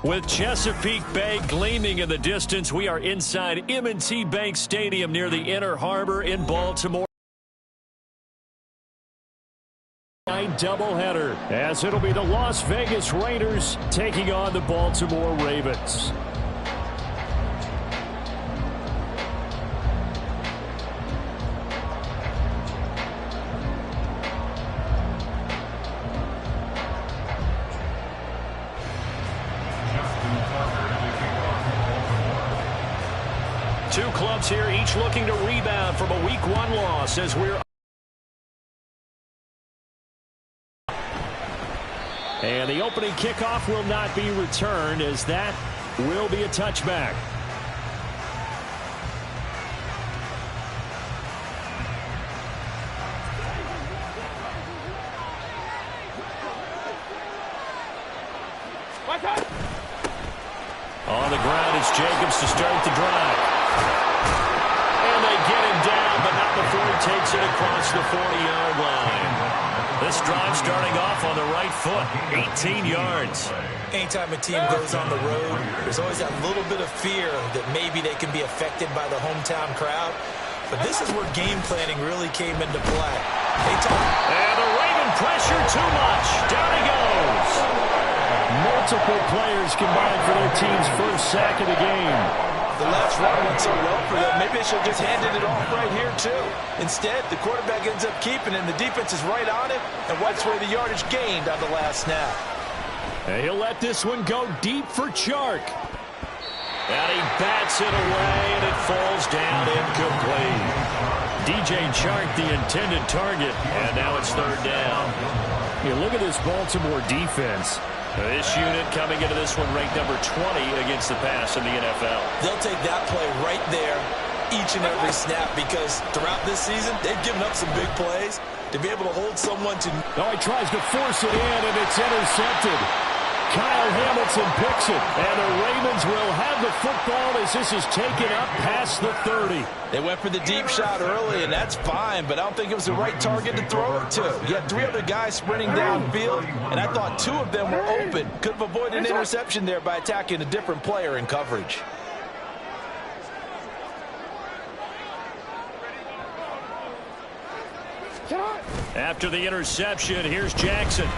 With Chesapeake Bay gleaming in the distance, we are inside M&T Bank Stadium near the Inner Harbor in Baltimore. Doubleheader, as it'll be the Las Vegas Raiders taking on the Baltimore Ravens. Two clubs here, each looking to rebound from a Week 1 loss as we're... And the opening kickoff will not be returned, as that will be a touchback. On the ground, it's Jacobs to start the drive. And they get him down, but not before he takes it across the 40-yard line. This drive starting off on the right foot, 18 yards. Anytime a team goes on the road, there's always that little bit of fear that maybe they can be affected by the hometown crowd. But this is where game planning really came into play. And the Raven pressure too much. Down he goes. Multiple players combined for their team's first sack of the game. The last run went so well for them, maybe they should have just handed it off right here, too. Instead, the quarterback ends up keeping it, and the defense is right on it and wipes away the yardage gained on the last snap. And he'll let this one go deep for Chark. And he bats it away, and it falls down incomplete. DJ Chark, the intended target, and now it's third down. You look at this Baltimore defense. This unit coming into this one ranked number 20 against the pass in the NFL. They'll take that play right there each and every snap because throughout this season, they've given up some big plays. To be able to hold someone to... Oh, he tries to force it in, and it's intercepted. Kyle Hamilton picks it, and the Ravens will have the football as this is taken up past the 30. They went for the deep shot early, and that's fine, but I don't think it was the right target to throw it to. You had three other guys sprinting downfield, and I thought two of them were open. Could have avoided an interception there by attacking a different player in coverage. After the interception, here's Jackson.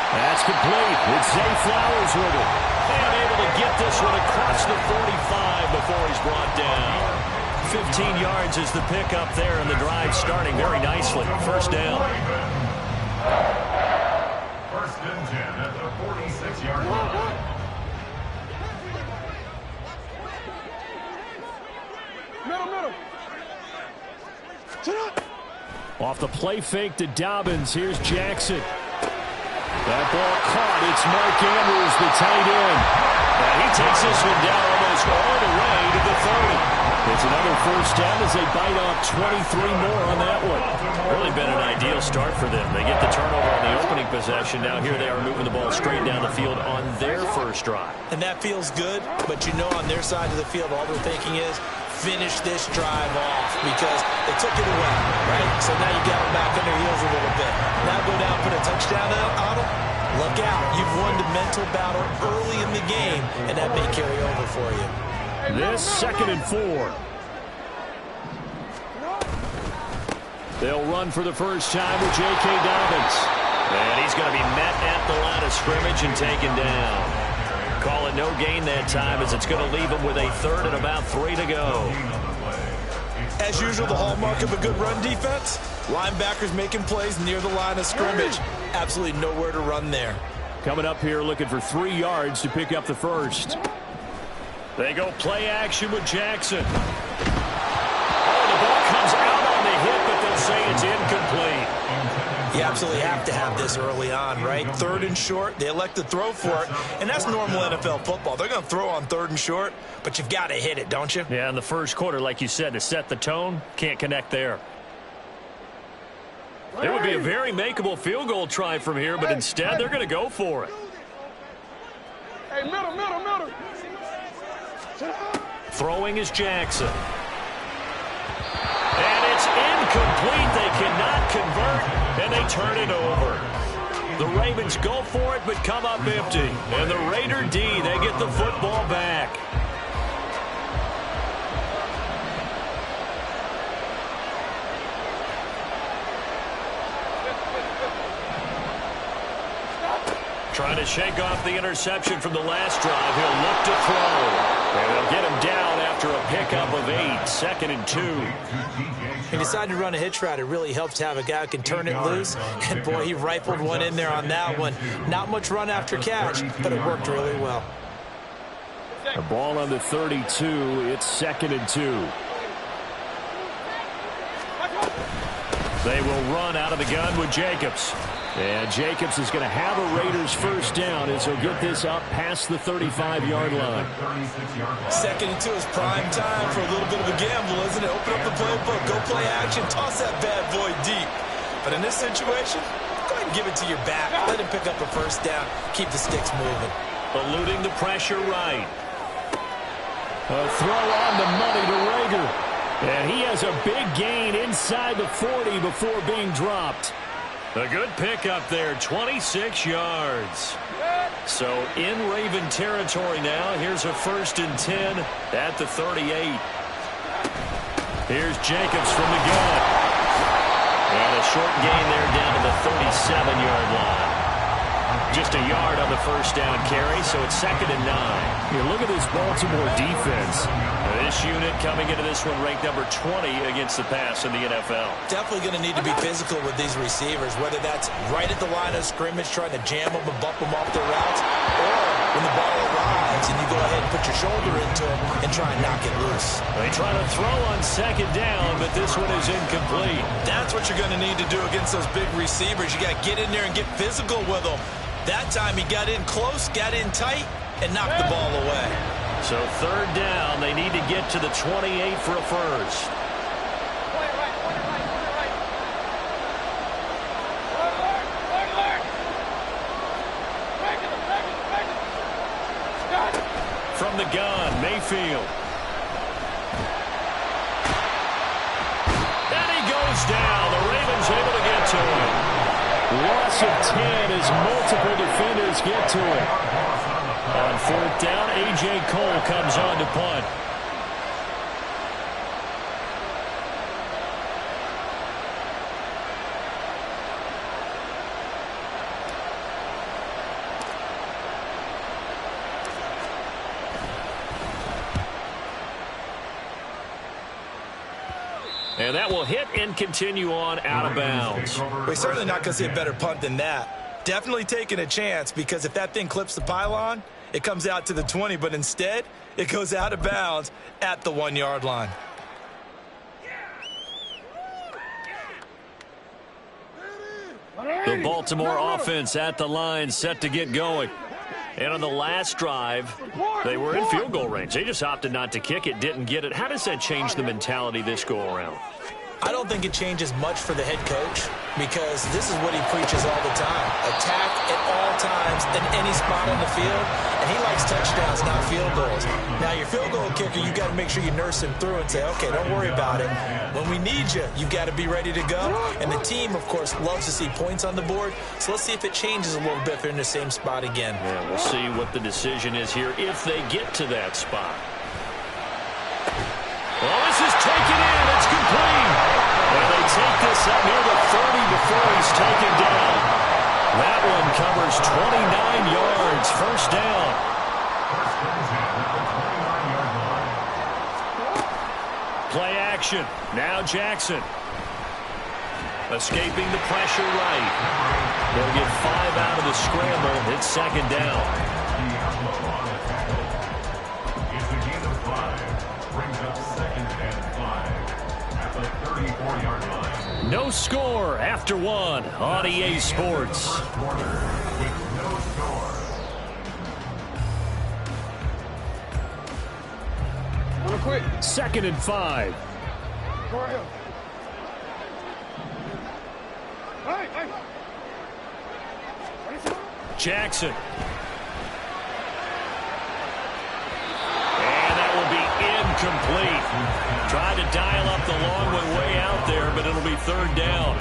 That's complete. It's Zay Flowers with it. And able to get this one across the 45 before he's brought down. 15 yards is the pickup there, and the drive starting very nicely. First down. First and 10 at the 46-yard line. Off the play fake to Dobbins. Here's Jackson. That ball caught. It's Mark Andrews, the tight end. And he takes this one down almost all the way to the 30. It's another first down as they bite off 23 more on that one. Really been an ideal start for them. They get the turnover on the opening possession. Now here they are moving the ball straight down the field on their first drive. And that feels good, but you know on their side of the field all they're thinking is finish this drive off because they took it away, right? So now you got them back on their heels a little bit. Now go down, put a touchdown on them. Look out. You've won the mental battle early in the game, and that may carry over for you. This 2nd and 4. They'll run for the first time with J.K. Dobbins. And he's going to be met at the line of scrimmage and taken down. Call it no gain that time as it's going to leave him with a third and about 3 to go. As usual, the hallmark of a good run defense, linebackers making plays near the line of scrimmage. Absolutely nowhere to run there. Coming up here looking for 3 yards to pick up the first. They go play action with Jackson. Oh, the ball comes out on the hit, but they'll say it's incomplete. You absolutely have to have this early on, right? 3rd and short, they elect to throw for it, and that's normal NFL football. They're going to throw on 3rd and short, but you've got to hit it, don't you? Yeah, in the first quarter, like you said, to set the tone, can't connect there. It would be a very makeable field goal try from here, but instead they're going to go for it. Hey, middle. Throwing is Jackson. And it's incomplete. They cannot convert, and they turn it over. The Ravens go for it, but come up empty. And the Raider D, they get the football back. Trying to shake off the interception from the last drive. He'll look to throw. And they'll get him down after a pickup of 8, 2nd and 2. He decided to run a hitch route. It really helps to have a guy who can turn it loose. And, boy, he rifled one in there on that one. Not much run after catch, but it worked really well. The ball on the 32. It's 2nd and 2. They will run out of the gun with Jacobs. And Jacobs is going to have a Raiders first down as he'll get this up past the 35-yard line. 2nd and 2 is prime time for a little bit of a gamble, isn't it? Open up the playbook, go play action, toss that bad boy deep. But in this situation, go ahead and give it to your back. Let him pick up a first down. Keep the sticks moving. Eluding the pressure right. A throw on the money to Reagor. And he has a big gain inside the 40 before being dropped. A good pickup there, 26 yards. So in Raven territory now. Here's a 1st and 10 at the 38. Here's Jacobs from the gun. And a short gain there down to the 37-yard line. Just a yard on the first down carry, so it's 2nd and 9. Here, look at this Baltimore defense. This unit coming into this one ranked number 20 against the pass in the NFL. Definitely going to need to be physical with these receivers, whether that's right at the line of scrimmage trying to jam them and bump them off their routes, or when the ball arrives and you go ahead and put your shoulder into it and try and knock it loose. They try to throw on 2nd down, but this one is incomplete. That's what you're going to need to do against those big receivers. You got to get in there and get physical with them. That time he got in close, got in tight, and knocked the ball away. So 3rd down, they need to get to the 28 for a first. From the gun, Mayfield. And he goes down. The Ravens able to get to him. Loss of 10 as multiple defenders get to it. On 4th down, A.J. Cole comes on to punt. And that will hit and continue on out of bounds. We're certainly not going to see a better punt than that. Definitely taking a chance, because if that thing clips the pylon, it comes out to the 20, but instead it goes out of bounds at the 1-yard line. The Baltimore offense at the line, set to get going. And on the last drive, they were in field goal range. They just opted not to kick it, didn't get it. How does that change the mentality this go-around? I don't think it changes much for the head coach, because this is what he preaches all the time. Attack at all times in any spot on the field, and he likes touchdowns, not field goals. Now, your field goal kicker, you got to make sure you nurse him through and say, okay, don't worry about it. When we need you, you got to be ready to go. And the team, of course, loves to see points on the board, so let's see if it changes a little bit if they're in the same spot again. Yeah, we'll see what the decision is here if they get to that spot. Well, this is taken in. It's complete. And they take this up near the 30 before he's taken down. That one covers 29 yards. First down. Play action. Now Jackson. Escaping the pressure right. They'll get 5 out of the scramble. It's 2nd down. It's a gain of 5. Brings up 2nd and 5 at the 34-yard line. No score after 1 on EA Sports. With no score. Real quick. 2nd and 5. Go ahead. Hey. Jackson. And that will be incomplete. Tried to dial up the long way out there, but it'll be 3rd down.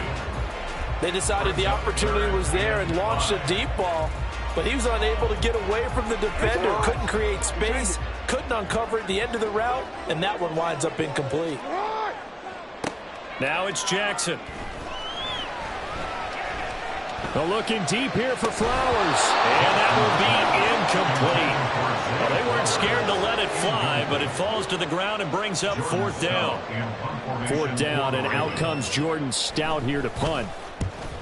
They decided the opportunity was there and launched a deep ball, but he was unable to get away from the defender. Couldn't create space, couldn't uncover at the end of the route, and that one winds up incomplete. Now it's Jackson. They're looking deep here for Flowers. And that will be incomplete. Well, they weren't scared to let it fly, but it falls to the ground and brings up fourth down. Fourth down, and out comes Jordan Stout here to punt.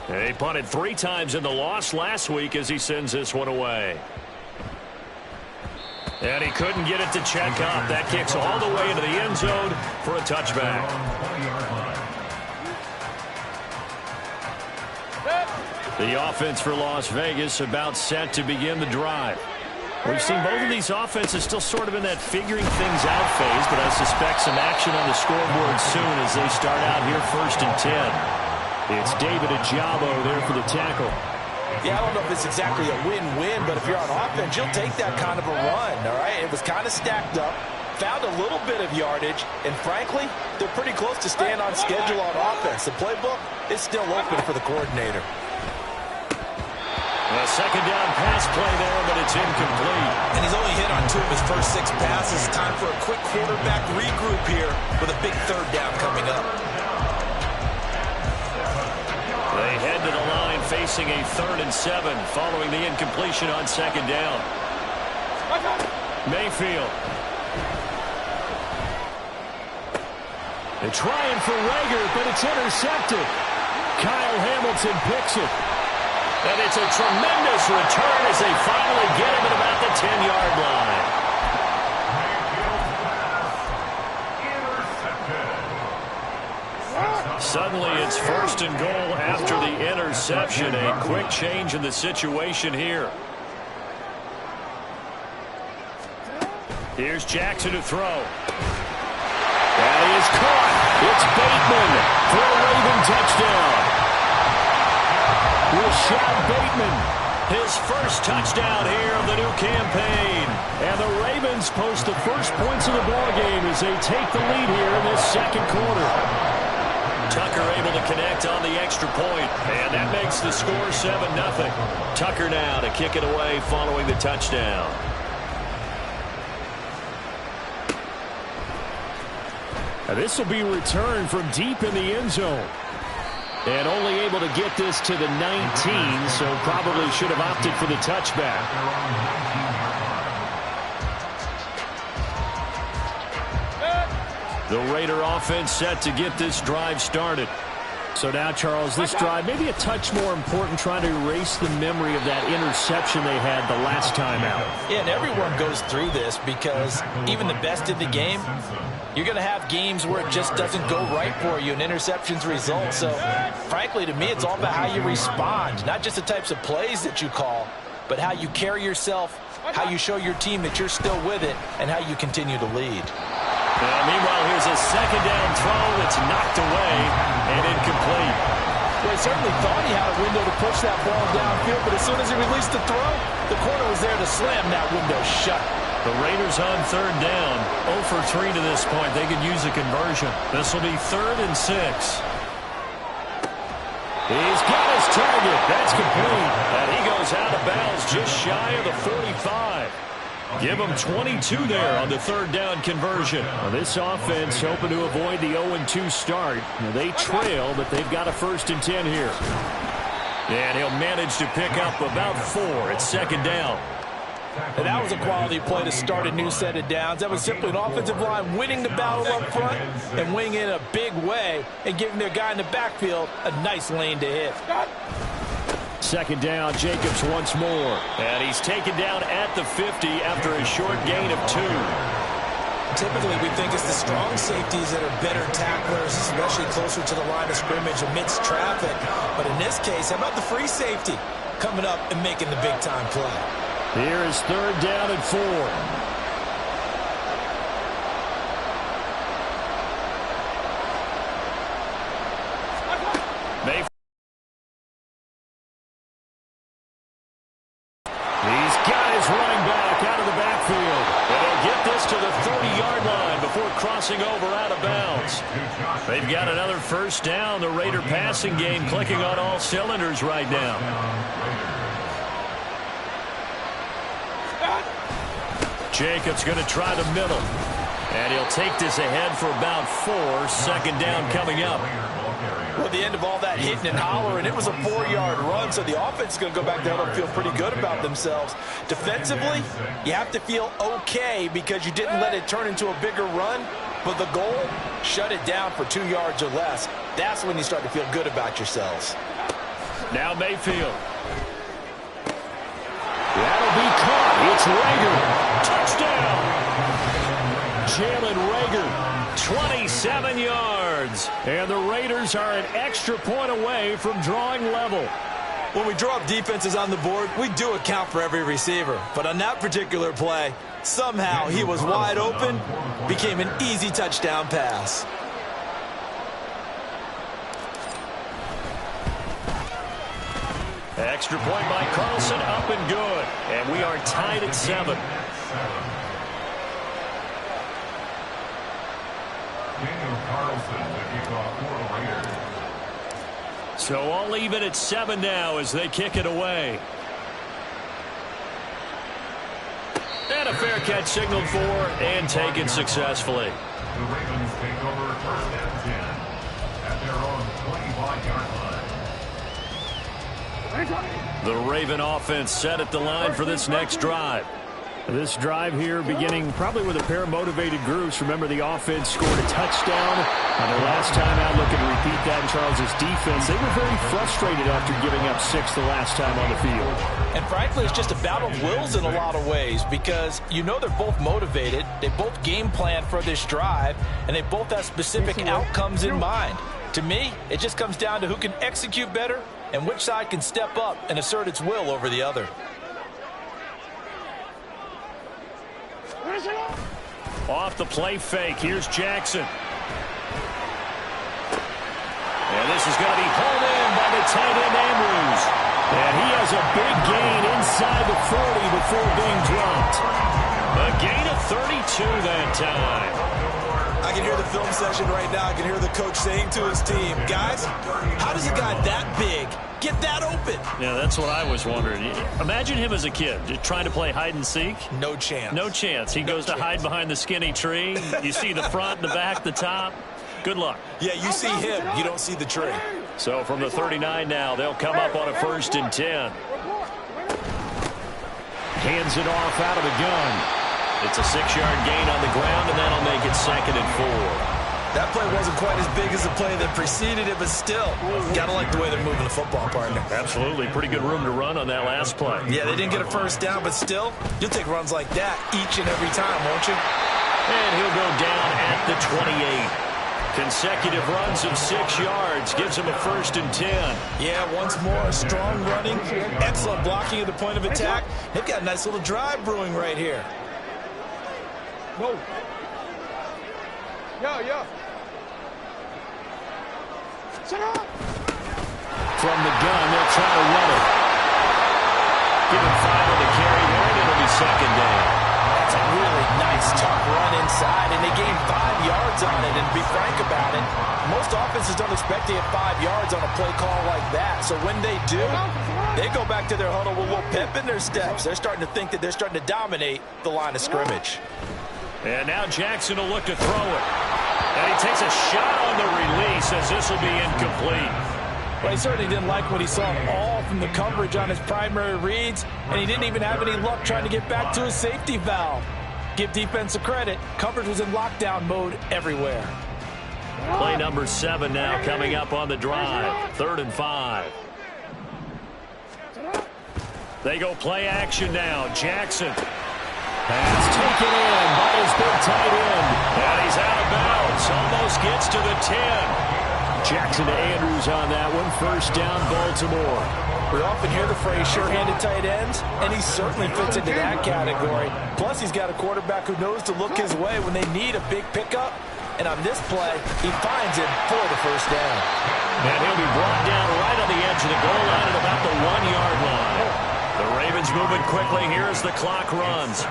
He punted 3 times in the loss last week as he sends this one away. And he couldn't get it to check up. That kicks all the way into the end zone for a touchback. The offense for Las Vegas about set to begin the drive. We've seen both of these offenses still sort of in that figuring things out phase, but I suspect some action on the scoreboard soon as they start out here 1st and 10. It's David Ojabo there for the tackle. Yeah, I don't know if it's exactly a win-win, but if you're on offense, you'll take that kind of a run, all right? It was kind of stacked up, found a little bit of yardage, and frankly, they're pretty close to staying on schedule on offense. The playbook is still open for the coordinator. A second down pass play there, but it's incomplete. And he's only hit on 2 of his first 6 passes. Time for a quick quarterback regroup here with a big 3rd down coming up. They head to the line facing a 3rd and 7 following the incompletion on 2nd down. Mayfield. They're trying for Rager, but it's intercepted. Kyle Hamilton picks it. And it's a tremendous return as they finally get him at about the 10-yard line. Suddenly it's 1st and goal after the interception. A quick change in the situation here. Here's Jackson to throw. And he is caught. It's Bateman for a Raven touchdown. Rashad Bateman, his first touchdown here of the new campaign. And the Ravens post the first points of the ballgame as they take the lead here in this 2nd quarter. Tucker able to connect on the extra point, and that makes the score 7-0. Tucker now to kick it away following the touchdown. Now this will be returned from deep in the end zone. And only able to get this to the 19, so probably should have opted for the touchback. The Raider offense set to get this drive started. So now, Charles, this drive maybe a touch more important, trying to erase the memory of that interception they had the last time out. Yeah, and everyone goes through this because even the best in the game, you're going to have games where it just doesn't go right for you and interceptions result. So, frankly, to me, it's all about how you respond, not just the types of plays that you call, but how you carry yourself, how you show your team that you're still with it, and how you continue to lead. Meanwhile, here's a 2nd down throw that's knocked away and incomplete. Well, he certainly thought he had a window to push that ball downfield, but as soon as he released the throw, the corner was there to slam that window shut. The Raiders on 3rd down, 0 for 3 to this point. They could use a conversion. This will be 3rd and 6. He's got his target. That's complete. And he goes out of bounds just shy of the 45. Give them 22 there on the 3rd down conversion. Well, this offense hoping to avoid the 0-2 start. They trail, but they've got a 1st and 10 here. And he'll manage to pick up about 4 at 2nd down. And that was a quality play to start a new set of downs. That was simply an offensive line winning the battle up front and winning in a big way and giving their guy in the backfield a nice lane to hit. 2nd down, Jacobs once more. And he's taken down at the 50 after a short gain of 2. Typically, we think it's the strong safeties that are better tacklers, especially closer to the line of scrimmage amidst traffic. But in this case, how about the free safety coming up and making the big-time play? Here is 3rd down and 4. He's got his running back out of the backfield. And he'll get this to the 30-yard line before crossing crossing over out of bounds. They've got another first down. The Raider passing game clicking on all cylinders right now. Jacobs going to try the middle. And he'll take this ahead for about 4. Second down coming up. Well, the end of all that hitting and hollering, it was a 4-yard run, so the offense is going to go back down and feel pretty good about themselves. Defensively, you have to feel okay because you didn't let it turn into a bigger run, but the goal, shut it down for 2 yards or less. That's when you start to feel good about yourselves. Now Mayfield. That'll be caught. It's Rager. Touchdown. Jalen Rager. 27 yards. And the Raiders are an extra point away from drawing level. When we draw up defenses on the board, we do account for every receiver. But on that particular play, somehow he was wide open, became an easy touchdown pass. Extra point by Carlson, up and good. And we are tied at 7. Daniel Carlson, the kickoff for the Raiders. So all even at 7 now as they kick it away. And a fair catch signaled for and taken successfully. The Ravens take over first and 10 at their own 25-yard line. The Raven offense set at the line for this next drive. This drive here beginning probably with a pair of motivated groups. Remember, the offense scored a touchdown on their last time out. Looking to repeat that in Charles's defense. They were very frustrated after giving up 6 the last time on the field. And frankly, it's just a battle of wills in a lot of ways because you know they're both motivated. They both game plan for this drive, and they both have specific outcomes in mind. To me, it just comes down to who can execute better and which side can step up and assert its will over the other. Off the play fake. Here's Jackson. And this is going to be pulled in by the tight end Andrews. And he has a big gain inside the 40 before being dropped. A gain of 32 that time. I can hear the film session right now. I can hear the coach saying to his team, guys, how does a guy that big get that open? Yeah, that's what I was wondering. Imagine him as a kid just trying to play hide and seek. No chance. No chance. He goes to hide behind the skinny tree. You see the front, the back, the top. Good luck. Yeah, you see him. You don't see the tree. So from the 39 now, they'll come up on a 1st and 10. Hands it off out of the gun. It's a 6-yard gain on the ground, and that'll make it 2nd and 4. That play wasn't quite as big as the play that preceded it, but still, got to like the way they're moving the football, partner. Absolutely. Pretty good room to run on that last play. Yeah, they didn't get a first down, but still, you'll take runs like that each and every time, won't you? And he'll go down at the 28. Consecutive runs of 6 yards gives him a 1st and 10. Yeah, once more, strong running, excellent blocking at the point of attack. They've got a nice little drive brewing right here. No. Yeah. Set up. From the gun, they'll try to run it. Give him 5 on the carry there, and it'll be 2nd down. That's a really nice, tough run inside, and they gained 5 yards on it. And to be frank about it, most offenses don't expect to get 5 yards on a play call like that. So when they do, they go back to their huddle with a little pep in their steps. They're starting to think that they're starting to dominate the line of scrimmage. And now Jackson will look to throw it. And he takes a shot on the release as this will be incomplete. Well, he certainly didn't like what he saw all from the coverage on his primary reads, and he didn't even have any luck trying to get back to his safety valve. Give defense a credit. Coverage was in lockdown mode everywhere. Play number 7 now coming up on the drive. 3rd and 5. They go play action now. Jackson. Pass taken in by his big tight end. And he's out of bounds. Almost gets to the 10. Jackson to Andrews on that one. 1st down, Baltimore. We often hear the phrase sure-handed tight ends, and he certainly fits into that category. Plus, he's got a quarterback who knows to look his way when they need a big pickup. And on this play, he finds him for the 1st down. And he'll be brought down right on the edge of the goal line at about the 1-yard line. The Ravens moving quickly here as the clock runs.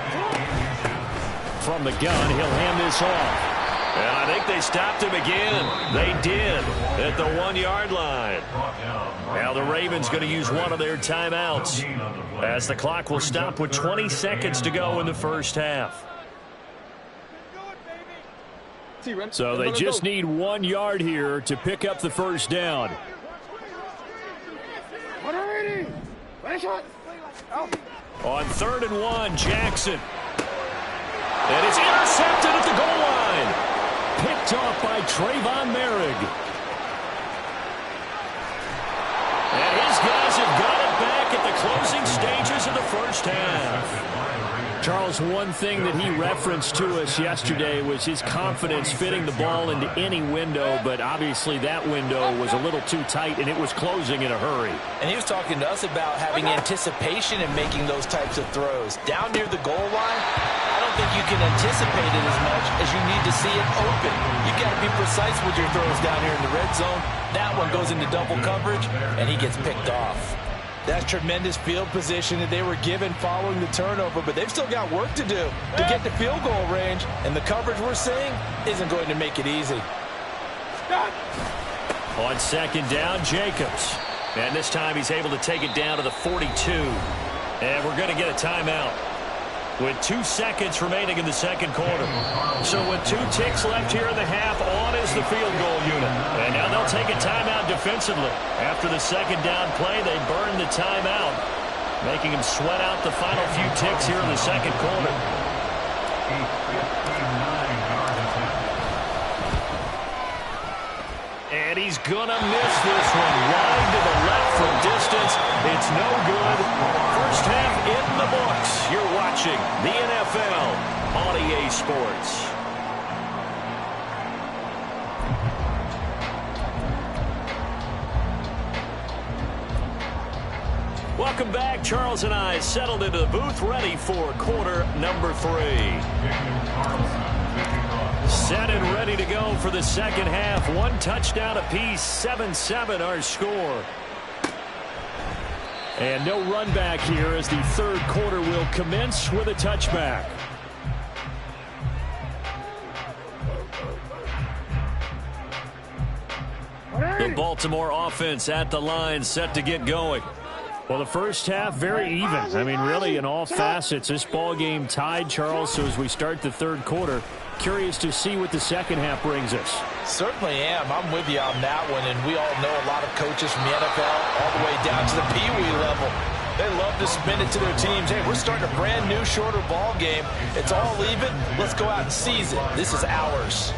From the gun, he'll hand this off. And I think they stopped him again. They did at the 1-yard line. Now the Ravens going to use one of their timeouts as the clock will stop with 20 seconds to go in the first half. So they just need 1 yard here to pick up the first down. On 3rd and 1, Jackson. And it's intercepted at the goal line. Picked off by Trayvon Merrick. And his guys have got it back at the closing stages of the first half. Charles, one thing that he referenced to us yesterday was his confidence fitting the ball into any window, but obviously that window was a little too tight, and it was closing in a hurry. And he was talking to us about having anticipation in making those types of throws. Down near the goal line, I don't think you can anticipate it as much as you need to see it open. You've got to be precise with your throws down here in the red zone. That one goes into double coverage, and he gets picked off. That's tremendous field position that they were given following the turnover, but they've still got work to do to get to field goal range, and the coverage we're seeing isn't going to make it easy. On 2nd down, Jacobs. And this time he's able to take it down to the 42. And we're going to get a timeout with 2 seconds remaining in the second quarter. So with 2 ticks left here in the half, on is the field goal unit. And now they'll take a timeout defensively. After the 2nd down play, they burn the timeout, making him sweat out the final few ticks here in the second quarter. And he's going to miss this one. Wide to the left from distance. It's no good. First half in the books. You're watching the NFL on EA Sports. Welcome back. Charles and I settled into the booth, ready for quarter number 3. Set and ready to go for the second half. 1 touchdown apiece, 7-7 our score. And no run back here as the third quarter will commence with a touchback. The Baltimore offense at the line, set to get going. Well, the first half, very even. I mean, really, in all facets, this ball game tied, Charles. So as we start the third quarter, curious to see what the second half brings us. Certainly am. I'm with you on that one, and we all know a lot of coaches from the NFL all the way down to the Pee-wee level. They love to spin it to their teams. Hey, we're starting a brand new, shorter ball game. It's all even. Let's go out and seize it. This is ours.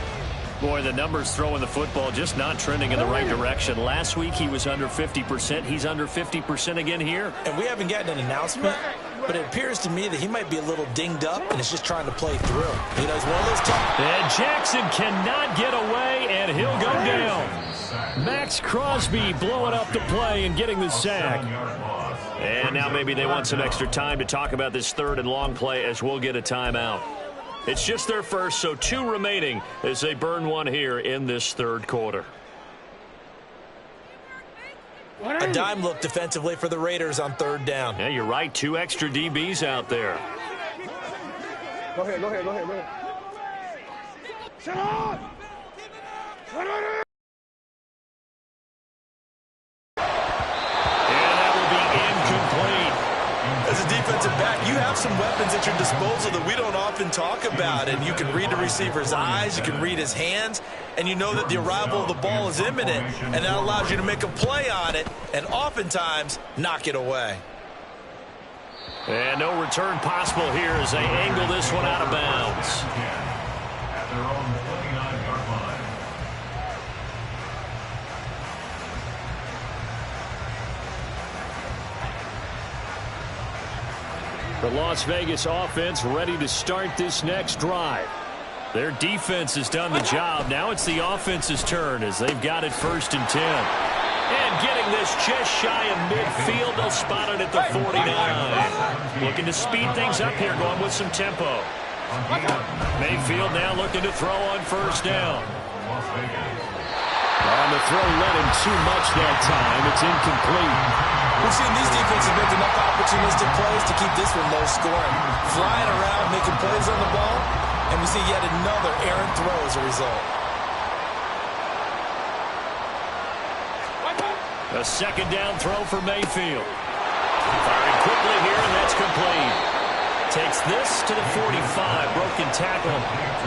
Boy, the numbers throwing the football just not trending in the right direction. Last week he was under 50%. He's under 50% again here. And we haven't gotten an announcement, but it appears to me that he might be a little dinged up and is just trying to play through. You know, he's one of those tough. And Jackson cannot get away, and he'll go down. Max Crosby blowing up the play and getting the sack. And now maybe they want some extra time to talk about this third and long play as we'll get a timeout. It's just their first, so 2 remaining as they burn 1 here in this third quarter. A dime look defensively for the Raiders on 3rd down. Yeah, you're right. 2 extra DBs out there. Go ahead. Shut up! And that will be incomplete. As a defensive back, you have some weapons at your disposal that we don't often talk about. And you can read the receiver's eyes, you can read his hands, and you know that the arrival of the ball is imminent. And that allows you to make a play on it and oftentimes knock it away. And no return possible here as they angle this one out of bounds. At their own 29-yard line. The Las Vegas offense ready to start this next drive. Their defense has done the job. Now it's the offense's turn as they've got it 1st and 10. And getting this just shy of midfield. They'll spot it at the 49. Looking to speed things up here, going with some tempo. Mayfield now looking to throw on 1st down. On the throw, led him too much that time. It's incomplete. We've seen these defenses make enough opportunistic plays to keep this one low scoring. Flying around, making plays on the ball, And we see yet another errant throw as a result. A second down throw for Mayfield. Firing quickly here, and that's complete. Takes this to the 45. Broken tackle.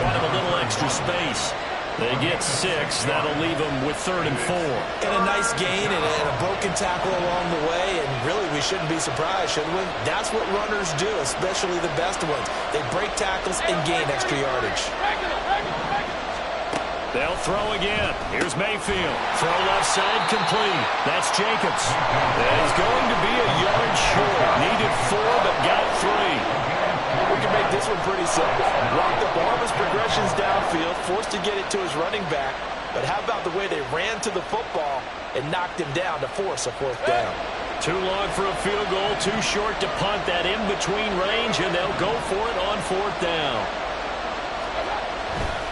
Brought him a little extra space. They get 6. That'll leave them with 3rd and 4. And a nice gain and a broken tackle along the way. And really, we shouldn't be surprised, should we? That's what runners do, especially the best ones. They break tackles and gain extra yardage. They'll throw again. Here's Mayfield. Throw left side complete. That's Jacobs. That is going to be a yard short. Needed 4, but got 3. We can make this one pretty simple. Locked up all of his progressions downfield, forced to get it to his running back. But how about the way they ran to the football and knocked him down to force a 4th down? Too long for a field goal, too short to punt. That in-between range, and they'll go for it on 4th down.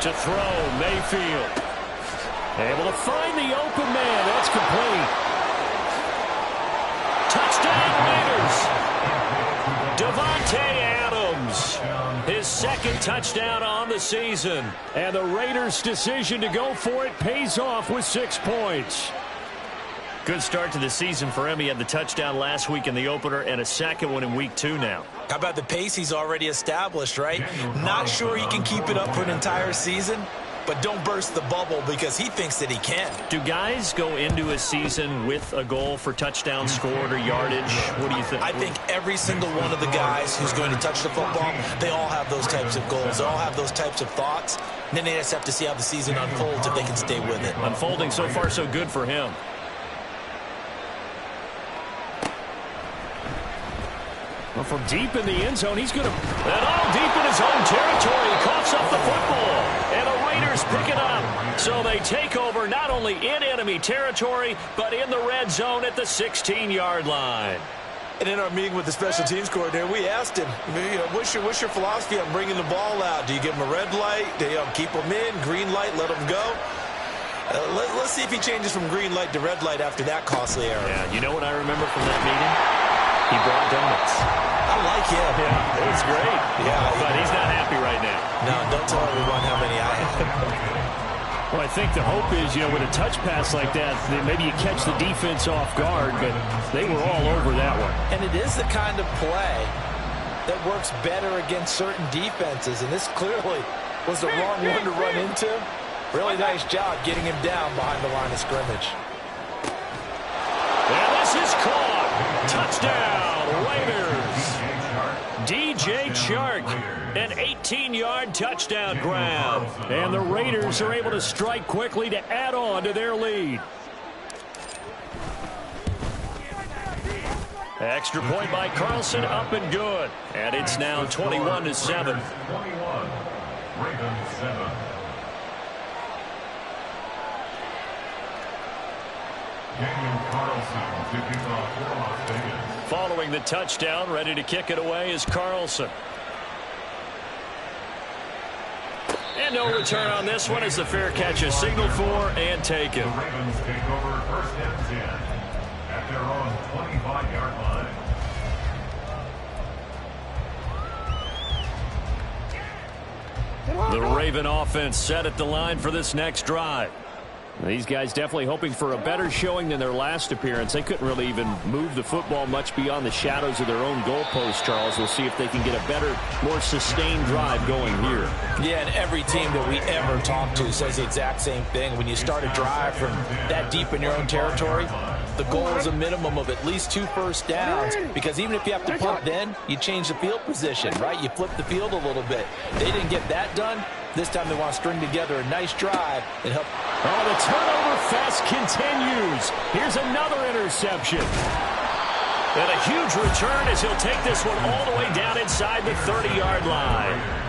To throw, Mayfield. Able to find the open man. That's complete. Touchdown, Raiders. Davante Adams. His 2nd touchdown on the season. And the Raiders' decision to go for it pays off with 6 points. Good start to the season for him. He had the touchdown last week in the opener and a second one in week 2 now. How about the pace he's already established, right? Not sure he can keep it up for an entire season, but don't burst the bubble because he thinks that he can. Do guys go into a season with a goal for touchdown scored or yardage? What do you think? I think every single one of the guys who's going to touch the football, they all have those types of goals. They all have those types of thoughts. And then they just have to see how the season unfolds if they can stay with it. Unfolding so far so good for him. Well, from deep in the end zone, he's going to... And all deep in his own territory. Coughs up the football. And the Raiders pick it up. So they take over not only in enemy territory, but in the red zone at the 16-yard line. And in our meeting with the special teams coordinator, we asked him, what's your philosophy on bringing the ball out? Do you give him a red light? Do you keep him in? Green light, let him go? Let's see if he changes from green light to red light after that costly error. Yeah, you know what I remember from that meeting? He brought donuts. I like him. Yeah, it was great. Yeah, but he's not happy right now. No, don't tell everyone how many I have. Well, I think the hope is, with a touch pass like that, maybe you catch the defense off guard, but they were all over that one. And it is the kind of play that works better against certain defenses, and this clearly was the wrong one to run into. Really nice job getting him down behind the line of scrimmage. And this is caught. Touchdown, Raiders. DJ Chark, an 18-yard touchdown grab. And the Raiders are able to strike quickly to add on to their lead. Extra point by Carlson, up and good. And it's now 21-7. 21, Ravens 7. Daniel Carlson to kick off for Las Vegas. Following the touchdown, ready to kick it away is Carlson. And no return on this one as the fair catch is signaled for and taken. The Ravens take over 1st and 10 at their own 25-yard line. The Raven offense set at the line for this next drive. These guys definitely hoping for a better showing than their last appearance. They couldn't really even move the football much beyond the shadows of their own goalpost, Charles. We'll see if they can get a better, more sustained drive going here. Yeah, and every team that we ever talk to says the exact same thing. When you start a drive from that deep in your own territory, the goal is a minimum of at least 2 first downs, because even if you have to punt then, you change the field position, right? You flip the field a little bit. They didn't get that done. This time they want to string together a nice drive and help. Oh, the turnover fest continues. Here's another interception. And a huge return as he'll take this one all the way down inside the 30-yard line.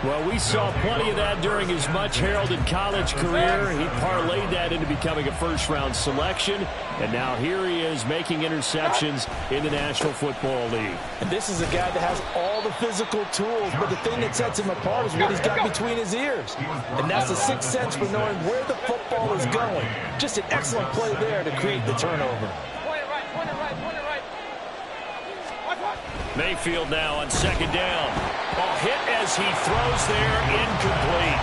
Well, we saw plenty of that during his much-heralded college career. He parlayed that into becoming a first-round selection. And now here he is making interceptions in the National Football League. And this is a guy that has all the physical tools, but the thing that sets him apart is what he's got between his ears. And that's the sixth sense for knowing where the football is going. Just an excellent play there to create the turnover. Mayfield now on second down. Ball hit as as he throws there, incomplete.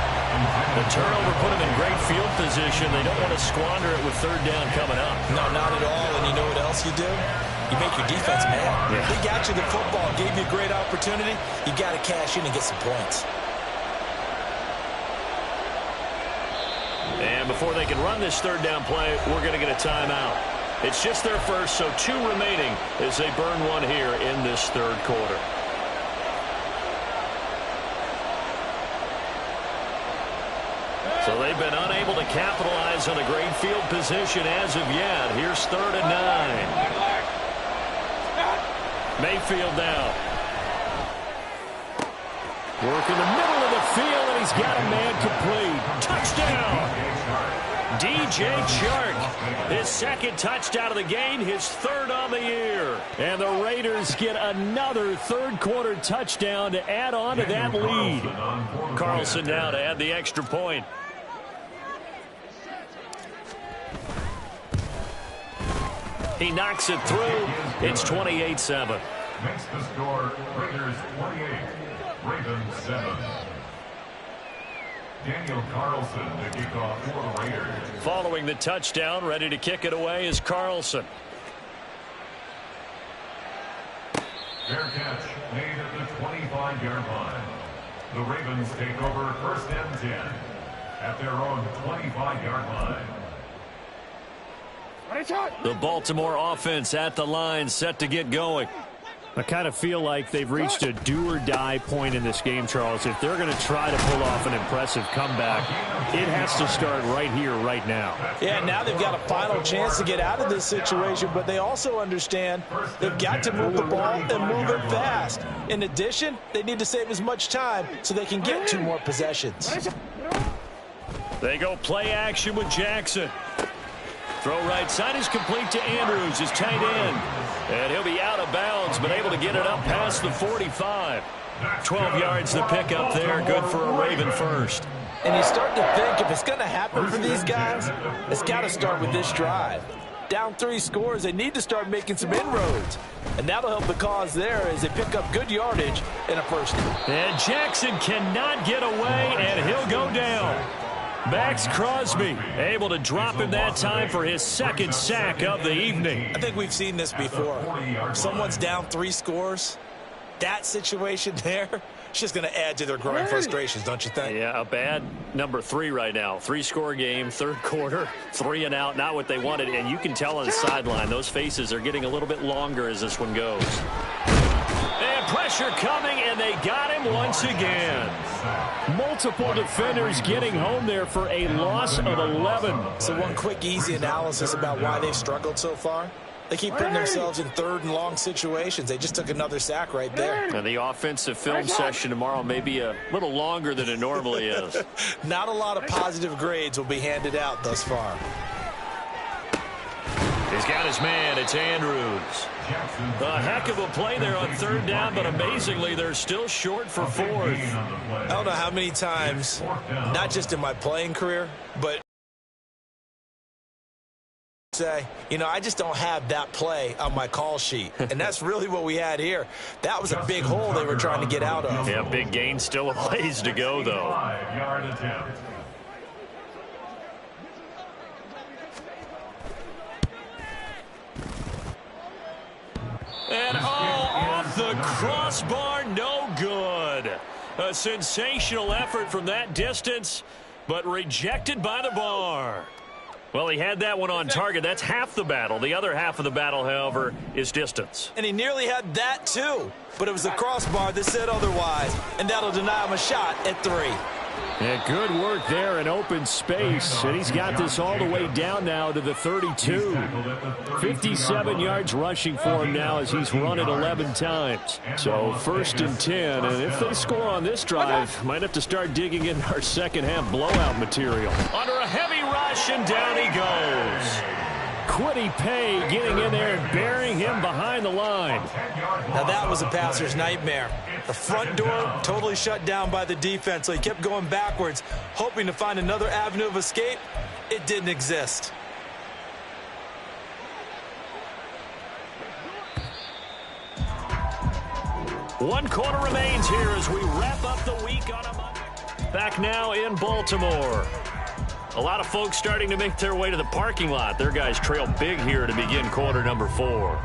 The turnover put him in great field position. They don't want to squander it with third down coming up. No, not at all. And you know what else you do? You make your defense mad. Yeah. He got you the football, gave you a great opportunity. You got to cash in and get some points. And before they can run this third down play, we're going to get a timeout. It's just their first, so 2 remaining as they burn one here in this third quarter. So they've been unable to capitalize on a great field position as of yet. Here's 3rd and 9. Mayfield down. Work in the middle of the field, and he's got a man complete. Touchdown! DJ Chark, his 2nd touchdown of the game, his 3rd on the year. And the Raiders get another third-quarter touchdown to add on to that lead. Carlson now to add the extra point. He knocks it through. It's 28-7. Makes the score Raiders 28, Ravens 7. Daniel Carlson to kick off for the Raiders. Following the touchdown, ready to kick it away is Carlson. Fair catch made at the 25-yard line. The Ravens take over 1st and 10 at their own 25-yard line. The Baltimore offense at the line, set to get going. I kind of feel like they've reached a do-or-die point in this game, Charles. If they're going to try to pull off an impressive comeback, it has to start right here, right now. Yeah, now they've got a final chance to get out of this situation, but they also understand they've got to move the ball and move it fast. In addition, they need to save as much time so they can get 2 more possessions. They go play action with Jackson. Throw right side is complete to Andrews, his tight end. And he'll be out of bounds, but able to get it up past the 45. 12 yards to pick up there, good for a Raven first. And you start to think if it's going to happen for these guys, it's got to start with this drive. Down 3 scores, they need to start making some inroads. And that'll help the cause there as they pick up good yardage in a first. And Jackson cannot get away, and he'll go down. Max Crosby able to drop him that time for his 2nd sack of the evening. I think we've seen this before. Someone's down 3 scores. That situation there, it's just going to add to their growing frustrations, don't you think? Yeah, a bad number 3 right now. 3-score game, 3rd quarter, 3 and out, not what they wanted. And you can tell on the sideline, those faces are getting a little bit longer as this one goes. And pressure coming, and they got him once again. Multiple defenders getting home there for a loss of 11. So one quick, easy analysis about why they've struggled so far. They keep putting themselves in 3rd and long situations. They just took another sack right there. And the offensive film session tomorrow may be a little longer than it normally is. Not a lot of positive grades will be handed out thus far. He's got his man. It's Andrews. A heck of a play there on 3rd down, but amazingly, they're still short for 4th. I don't know how many times, not just in my playing career, but say, you know, I just don't have that play on my call sheet. And that's really what we had here. That was a big hole they were trying to get out of. Yeah, big gain, still a ways to go, though. 5-yard attempt. And off the crossbar, no good. A sensational effort from that distance, but rejected by the bar. Well, he had that one on target. That's half the battle. The other half of the battle, however, is distance. And he nearly had that, too. But it was the crossbar that said otherwise, and that'll deny him a shot at 3. Yeah, good work there in open space. And he's got this all the way down now to the 32. 57 yards rushing for him now as he's run it 11 times. So 1st and 10. And if they score on this drive, might have to start digging in our second half blowout material. Under a heavy rush, and down he goes. Kwity Paye getting in there and burying him behind the line. Now that was a passer's nightmare. The front door totally shut down by the defense, so he kept going backwards, hoping to find another avenue of escape. It didn't exist. 1 quarter remains here as we wrap up the week on a Monday. Back now in Baltimore. A lot of folks starting to make their way to the parking lot. Their guys trail big here to begin quarter number 4.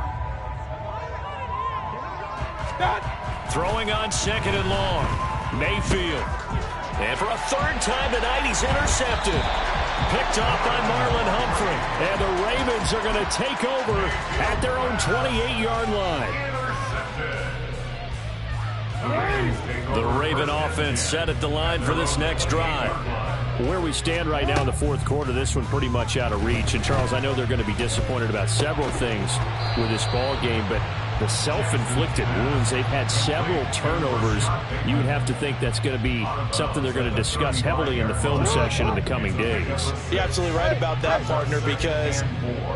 Throwing on 2nd and long. Mayfield. And for a 3rd time tonight, he's intercepted. Picked off by Marlon Humphrey. And the Ravens are going to take over at their own 28-yard line. The Raven offense set at the line for this next drive. Where we stand right now in the 4th quarter, this one pretty much out of reach. And, Charles, I know they're going to be disappointed about several things with this ball game, but the self-inflicted wounds, they've had several turnovers. You would have to think that's going to be something they're going to discuss heavily in the film session in the coming days. You're absolutely right about that, partner, because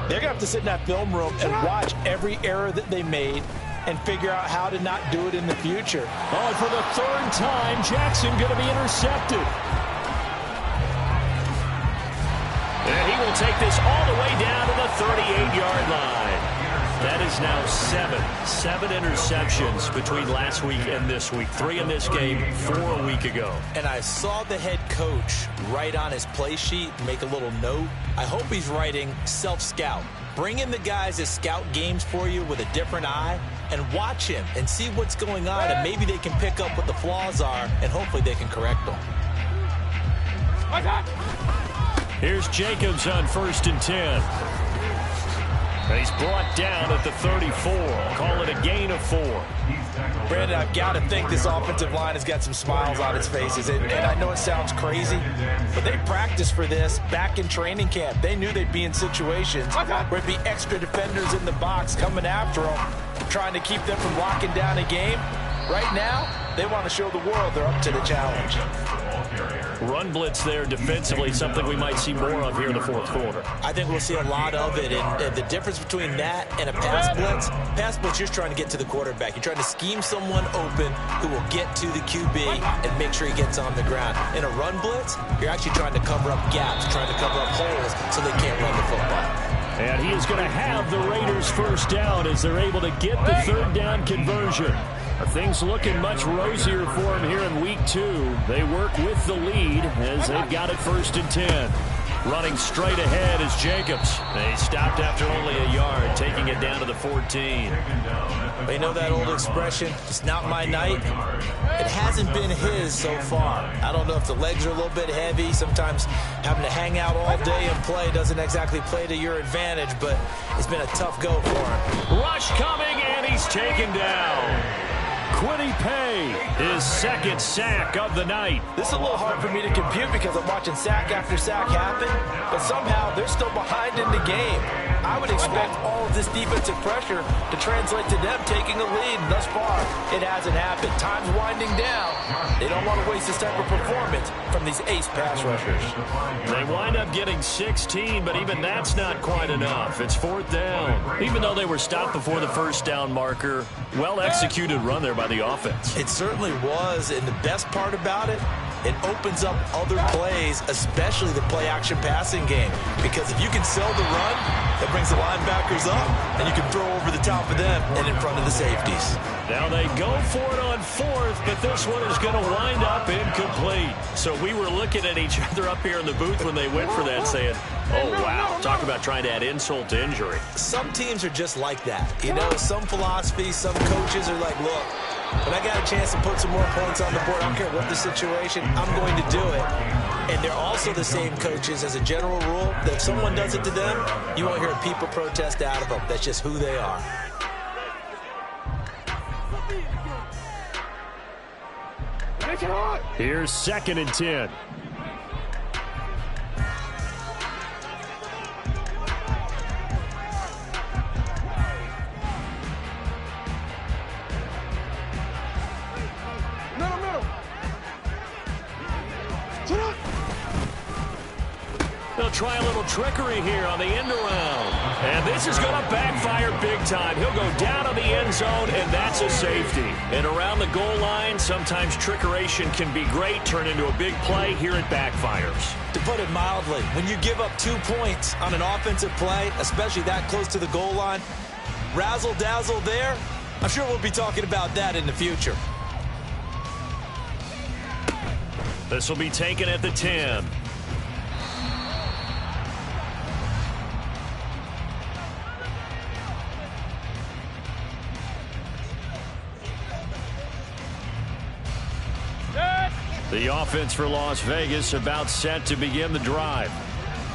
they're going to have to sit in that film room and watch every error that they made and figure out how to not do it in the future. Oh, and for the 3rd time, Jackson going to be intercepted. And he will take this all the way down to the 38-yard line. That is now 7 interceptions between last week and this week. 3 in this game, 4 a week ago. And I saw the head coach write on his play sheet, make a little note. I hope he's writing self-scout. Bring in the guys that scout games for you with a different eye and watch him and see what's going on, and maybe they can pick up what the flaws are, and hopefully they can correct them. Here's Jacobs on 1st and 10. And he's brought down at the 34. Call it a gain of 4. Brandon, I've got to think this offensive line has got some smiles on its faces. And I know it sounds crazy, but they practiced for this back in training camp. They knew they'd be in situations where it'd be extra defenders in the box coming after them, trying to keep them from locking down a game. Right now, they want to show the world they're up to the challenge. Run blitz there defensively, something we might see more of here in the 4th quarter. I think we'll see a lot of it, and the difference between that and a pass blitz, you're trying to get to the quarterback. You're trying to scheme someone open who will get to the QB and make sure he gets on the ground. In a run blitz, you're actually trying to cover up gaps, trying to cover up holes so they can't run the football. And he is going to have the Raiders 1st down as they're able to get the 3rd down conversion. Are things looking much rosier for him here in week 2? They work with the lead as they've got it 1st and 10. Running straight ahead is Jacobs. They stopped after only a yard, taking it down to the 14. They know that old expression, it's not my night. It hasn't been his so far. I don't know if the legs are a little bit heavy. Sometimes having to hang out all day and play doesn't exactly play to your advantage, but it's been a tough go for him. Rush coming, and he's taken down. Kwity Paye, his 2nd sack of the night. This is a little hard for me to compute because I'm watching sack after sack happen, but somehow they're still behind in the game. I would expect all of this defensive pressure to translate to them taking a lead, and thus far, it hasn't happened. Time's winding down. They don't want to waste this type of performance from these ace pass rushers. They wind up getting 16, but even that's not quite enough. It's 4th down. Even though they were stopped before the 1st down marker, well-executed run there by the offense. It certainly was, and the best part about it, it opens up other plays, especially the play-action passing game. Because if you can sell the run, that brings the linebackers up, and you can throw over the top of them and in front of the safeties. Now they go for it on 4th, but this one is going to wind up incomplete. So we were looking at each other up here in the booth when they went for that, saying, oh, wow, talk about trying to add insult to injury. Some teams are just like that. You know, some philosophies, some coaches are like, look, when I got a chance to put some more points on the board, I don't care what the situation, I'm going to do it. And they're also the same coaches, as a general rule, that if someone does it to them, you won't hear people protest out of them. That's just who they are. Here's 2nd and 10. They'll try a little trickery here on the end around. And this is going to backfire big time. He'll go down to the end zone, and that's a safety. And around the goal line, sometimes trickeration can be great, turn into a big play. Here it backfires. To put it mildly, when you give up 2 points on an offensive play, especially that close to the goal line, razzle-dazzle there, I'm sure we'll be talking about that in the future. This will be taken at the 10. The offense for Las Vegas about set to begin the drive.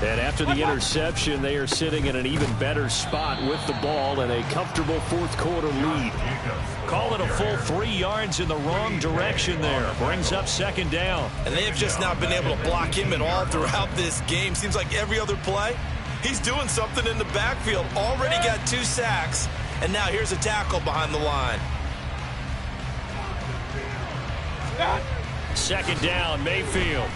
And after the interception, they are sitting in an even better spot with the ball and a comfortable fourth-quarter lead. Call it a full 3 yards in the wrong direction there. Brings up second down. And they have just not been able to block him at all throughout this game. Seems like every other play, he's doing something in the backfield. Already got 2 sacks, and now here's a tackle behind the line. Second down, Mayfield.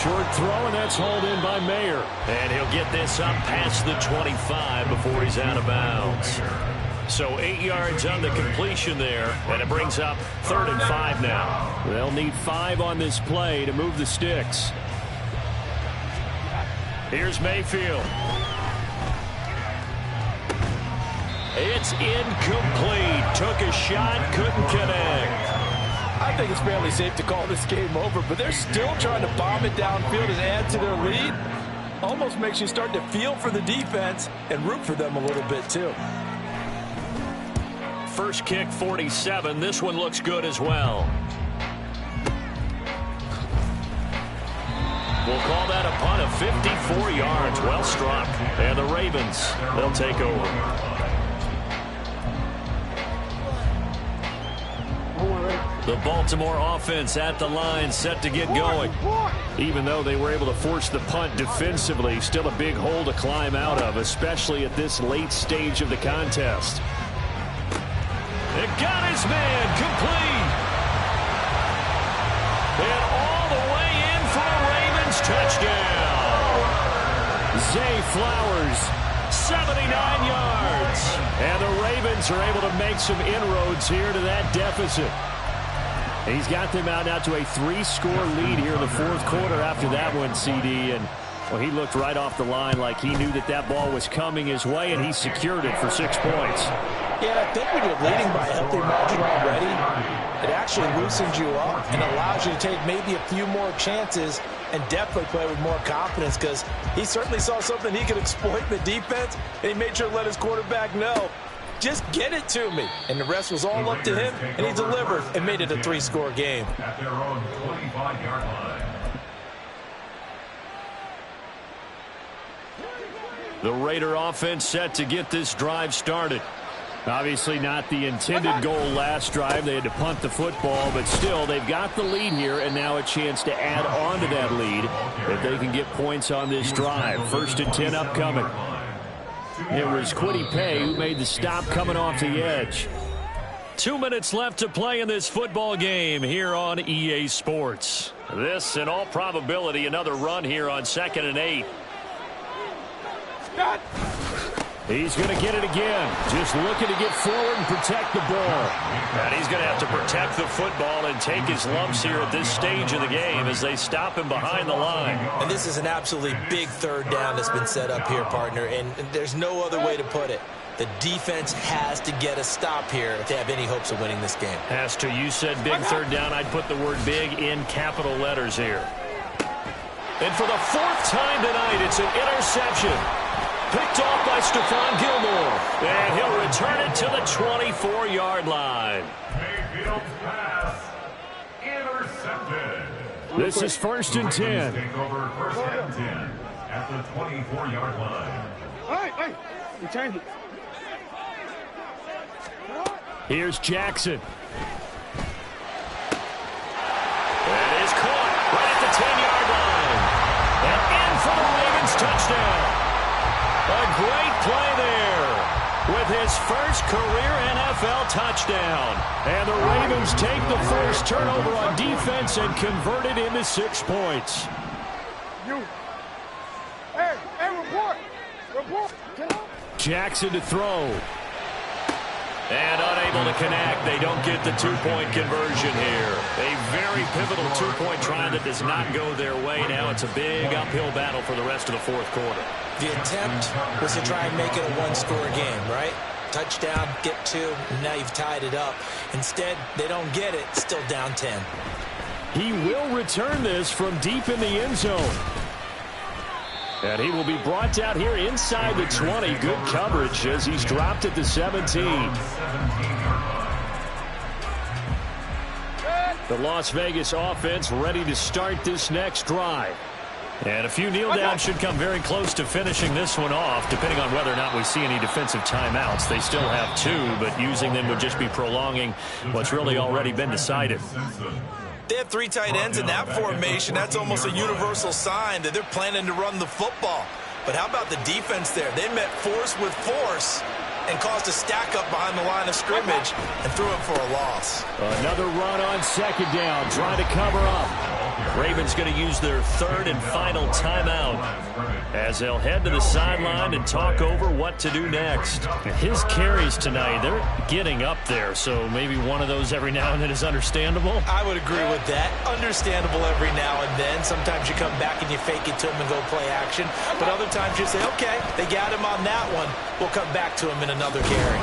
Short throw, and that's hauled in by Mayer. And he'll get this up past the 25 before he's out of bounds. So 8 yards on the completion there, and it brings up 3rd and 5 now. They'll need 5 on this play to move the sticks. Here's Mayfield. It's incomplete. Took a shot, couldn't connect. I think it's fairly safe to call this game over, but they're still trying to bomb it downfield and add to their lead. Almost makes you start to feel for the defense and root for them a little bit too. First kick, 47. This one looks good as well. We'll call that a punt of 54 yards. Well struck. And the Ravens, they'll take over. The Baltimore offense at the line, set to get going. Even though they were able to force the punt defensively, still a big hole to climb out of, especially at this late stage of the contest. It got his man complete. And all the way in for a Ravens touchdown. Zay Flowers, 79 yards. And the Ravens are able to make some inroads here to that deficit. He's got them out now to a 3-score lead here in the fourth quarter after that one, CD. And, well, he looked right off the line like he knew that that ball was coming his way, and he secured it for 6 points. Yeah, I think when you're leading by a healthy margin already, it actually loosens you up and allows you to take maybe a few more chances and definitely play with more confidence, because he certainly saw something he could exploit in the defense, and he made sure to let his quarterback know, just get it to me. And the rest was all up to him, and he delivered and made it a 3-score game. At their own 25-yard line. The Raider offense set to get this drive started. Obviously not the intended goal last drive. They had to punt the football, but still they've got the lead here, and now a chance to add on to that lead if they can get points on this drive. 1st and 10 upcoming. It was Kwity Paye who made the stop coming off the edge. 2 minutes left to play in this football game here on EA Sports. This, in all probability, another run here on 2nd and 8. He's going to get it again. Just looking to get forward and protect the ball. And he's going to have to protect the football and take his lumps here at this stage of the game as they stop him behind the line. And this is an absolutely big 3rd down that's been set up here, partner, and there's no other way to put it. The defense has to get a stop here if they have any hopes of winning this game. Has to. You said big 3rd down. I'd put the word big in capital letters here. And for the 4th time tonight, it's an interception. Picked off by Stephon Gilmore. And he'll return it to the 24-yard line. Mayfield's pass intercepted. This is 1st and 10. Take over 1st and 10 at the 24-yard line. Hey, we changed it. Here's Jackson. That is caught right at the 10-yard line. And in for the Ravens touchdown. A great play there with his first career NFL touchdown. And the Ravens take the first turnover on defense and convert it into 6 points. Hey, report. Jackson to throw. And unable to connect. They don't get the 2-point conversion here. A very pivotal 2-point try that does not go their way. Now it's a big uphill battle for the rest of the fourth quarter. The attempt was to try and make it a 1-score game, right? touchdown, get 2, and now you've tied it up. Instead, they don't get it, still down 10. He will return this from deep in the end zone. And he will be brought down here inside the 20. Good coverage as he's dropped at the 17. The Las Vegas offense ready to start this next drive. And a few kneel downs should come very close to finishing this one off, depending on whether or not we see any defensive timeouts. They still have 2, but using them would just be prolonging what's really already been decided. They have 3 tight ends in that formation. That's almost a universal sign that they're planning to run the football. But how about the defense there? They met force with force and caused a stack up behind the line of scrimmage and threw it for a loss. Another run on second down, trying to cover up. Ravens going to use their 3rd and final timeout as they'll head to the sideline and talk over what to do next. His carries tonight, they're getting up there, so maybe one of those every now and then is understandable. I would agree with that. Understandable every now and then. Sometimes you come back and you fake it to him and go play action, but other times you say, okay, they got him on that one. We'll come back to him in another carry.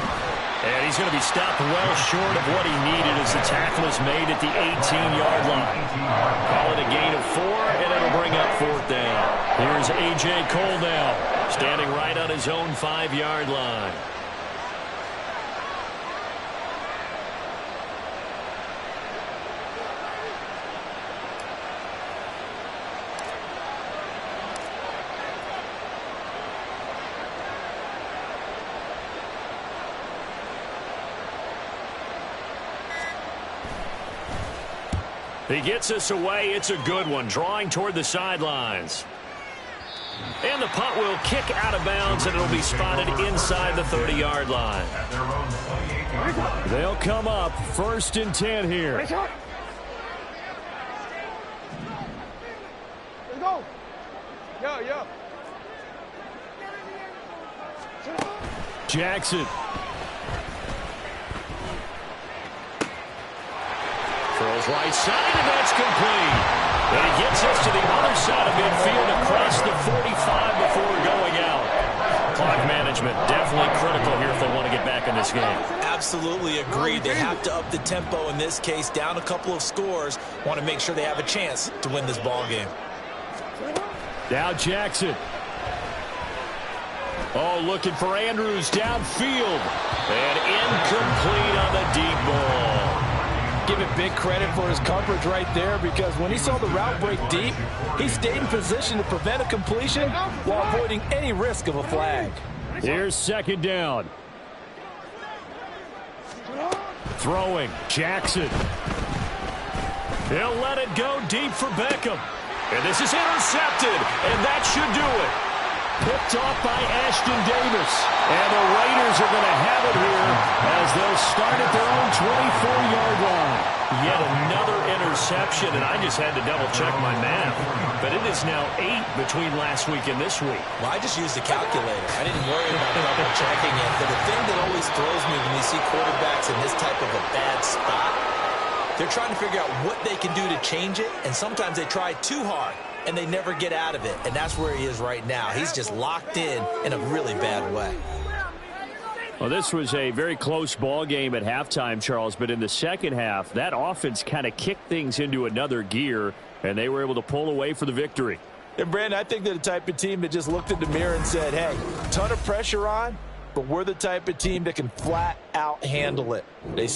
And he's going to be stopped well short of what he needed as the tackle is made at the 18-yard line. Call it a gain of 4, and it'll bring up 4th down. Here's A.J. Cole now, standing right on his own 5-yard line. He gets us away. It's a good one, drawing toward the sidelines. And the punt will kick out of bounds, and it'll be spotted inside the 30-yard line. They'll come up 1st and 10 here. Let's go. Yeah. Jackson. Throws right side, and that's complete. And he gets us to the other side of midfield across the 45 before going out. Clock management definitely critical here if they want to get back in this game. Absolutely agreed. They have to up the tempo in this case, down a couple of scores. Want to make sure they have a chance to win this ball game. Now Jackson. Oh, looking for Andrews downfield. And incomplete on the deep ball. Give it big credit for his coverage right there, because when he saw the route break deep, he stayed in position to prevent a completion while avoiding any risk of a flag. Here's 2nd down. Throwing, Jackson. He'll let it go deep for Beckham. And this is intercepted, and that should do it. Picked off by Ashton Davis. And the Raiders are going to have it here as they'll start at their own 24-yard line. Yet another interception, and I just had to double-check my math. But it is now 8 between last week and this week. Well, I just used the calculator. I didn't worry about double-checking it. But the thing that always throws me when you see quarterbacks in this type of a bad spot, they're trying to figure out what they can do to change it, and sometimes they try too hard, and they never get out of it. And that's where he is right now. He's just locked in a really bad way. Well, this was a very close ball game at halftime, Charles, but in the second half, that offense kind of kicked things into another gear, and they were able to pull away for the victory. And, Brandon, I think they're the type of team that just looked in the mirror and said, hey, ton of pressure on, but we're the type of team that can flat out handle it. They